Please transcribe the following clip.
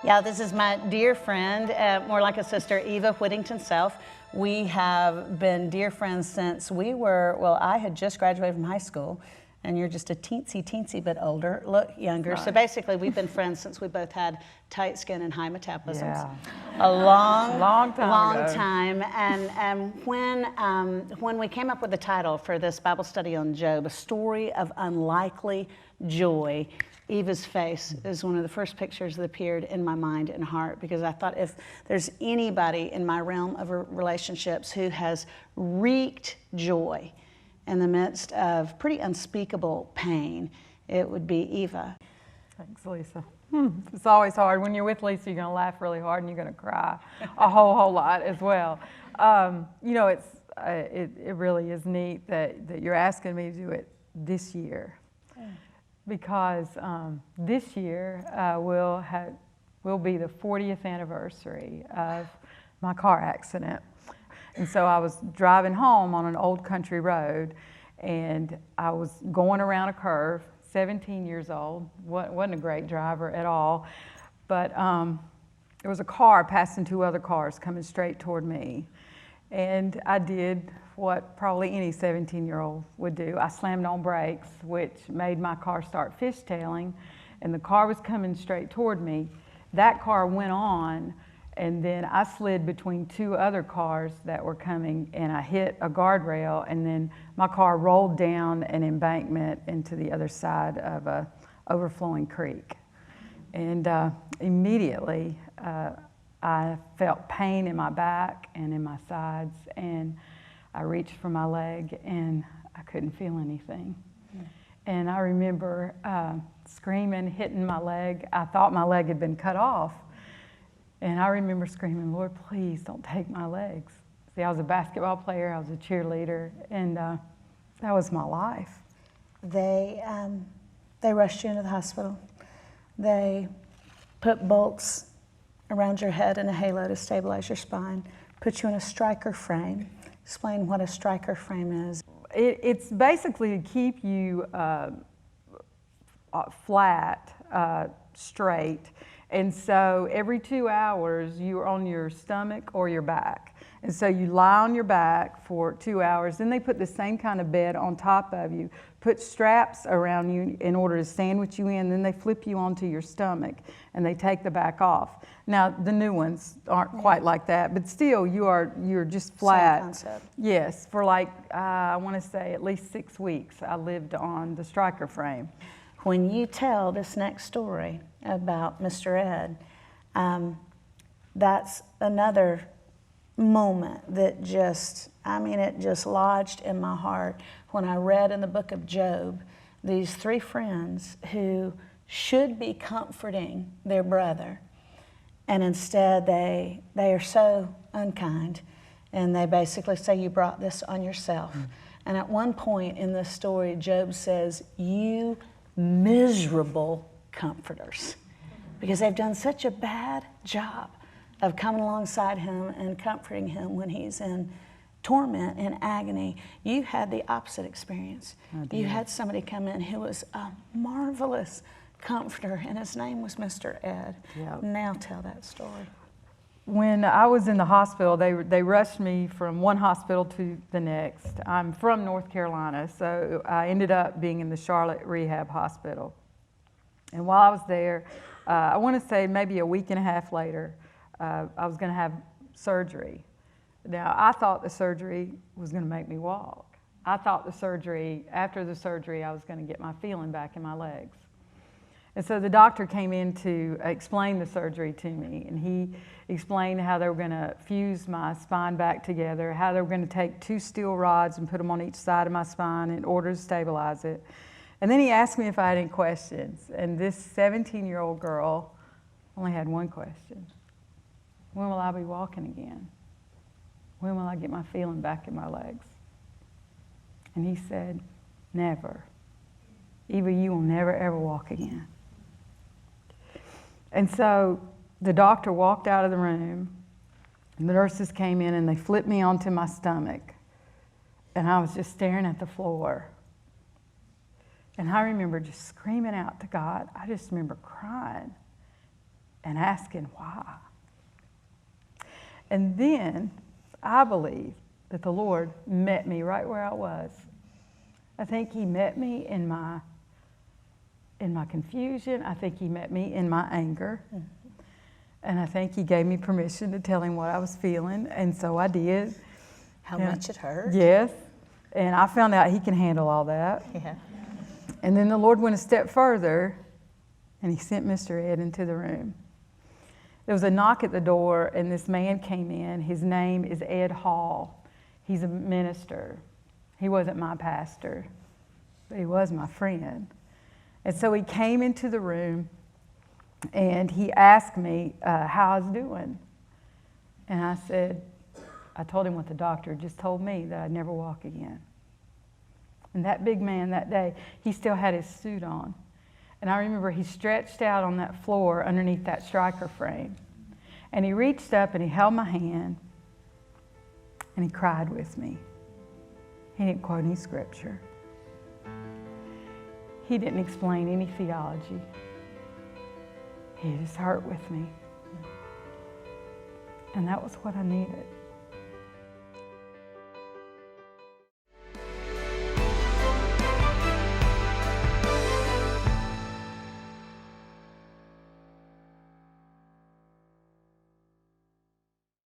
Yeah, this is my dear friend, more like a sister, Eva Whittington Self. We have been dear friends since we were, well, I had just graduated from high school, and you're just a teensy bit older, look younger. Right. So basically, we've been friends since we both had tight skin and high metabolisms. Yeah. A long ago. time. And when we came up with the title for this Bible study on Job, A Story of Unlikely Joy, Eva's face is one of the first pictures that appeared in my mind and heart, because I thought if there's anybody in my realm of relationships who has wreaked joy in the midst of pretty unspeakable pain, it would be Eva. Thanks, Lisa. It's always hard. When you're with Lisa, you're going to laugh really hard and you're going to cry a whole lot as well. You know, it really is neat that you're asking me to do it this year. Because this year will be the 40th anniversary of my car accident. And so I was driving home on an old country road, and I was going around a curve, 17 years old, wasn't a great driver at all, but there was a car passing two other cars coming straight toward me. And I did what probably any 17-year-old would do. I slammed on brakes, which made my car start fishtailing, and the car was coming straight toward me. That car went on, and then I slid between two other cars that were coming, and I hit a guardrail, and then my car rolled down an embankment into the other side of a overflowing creek. And immediately, I felt pain in my back and in my sides, and I reached for my leg and I couldn't feel anything. And I remember screaming, hitting my leg. I thought my leg had been cut off. And I remember screaming, Lord, please don't take my legs. See, I was a basketball player, I was a cheerleader, and that was my life. They rushed you into the hospital. They put bolts around your head and a halo to stabilize your spine, put you in a striker frame. Explain what a striker frame is. It's basically to keep you flat, straight. And so every 2 hours you're on your stomach or your back. And so you lie on your back for 2 hours. Then they put the same kind of bed on top of you, put straps around you in order to sandwich you in. Then they flip you onto your stomach and they take the back off. Now the new ones aren't quite like that, but still you're just flat. Same concept. Yes, for like I want to say at least 6 weeks I lived on the striker frame. When you tell this next story about Mr. Ed, that's another moment that it just lodged in my heart when I read in the book of Job these three friends who should be comforting their brother, and instead they are so unkind, and they basically say, you brought this on yourself. And at one point in this story, Job says, you miserable comforters, because they've done such a bad job of coming alongside him and comforting him when he's in torment and agony. You had the opposite experience. You had somebody come in who was a marvelous comforter, and his name was Mr. Ed. Yep. Now tell that story. When I was in the hospital, they rushed me from one hospital to the next. I'm from North Carolina, so I ended up being in the Charlotte Rehab Hospital. And while I was there, I want to say maybe a week and a half later, I was going to have surgery. Now, I thought the surgery was going to make me walk. I thought after the surgery, I was going to get my feeling back in my legs. And so the doctor came in to explain the surgery to me, and he explained how they were going to fuse my spine back together, how they were going to take 2 steel rods and put them on each side of my spine in order to stabilize it. And then he asked me if I had any questions, and this 17-year-old girl only had one question. When will I be walking again? When will I get my feeling back in my legs? And he said, never. Eva, you will never, ever walk again. And so the doctor walked out of the room, and the nurses came in and they flipped me onto my stomach. And I was just staring at the floor. And I remember just screaming out to God. I just remember crying. and asking why. And then I believe that the Lord met me right where I was. I think He met me in my confusion. I think He met me in my anger. And I think He gave me permission to tell Him what I was feeling, and so I did. How much it hurt. Yes. And I found out He can handle all that. Yeah. And then the Lord went a step further, and He sent Mr. Ed into the room. There was a knock at the door, and this man came in. His name is Ed Hall. He's a minister. He wasn't my pastor, but he was my friend. And so he came into the room, and he asked me how I was doing. And I told him what the doctor just told me, that I'd never walk again. And that big man that day, he still had his suit on. And I remember he stretched out on that floor underneath that striker frame. And he reached up and he held my hand and he cried with me. He didn't quote any scripture. He didn't explain any theology. He just hurt with me. And that was what I needed.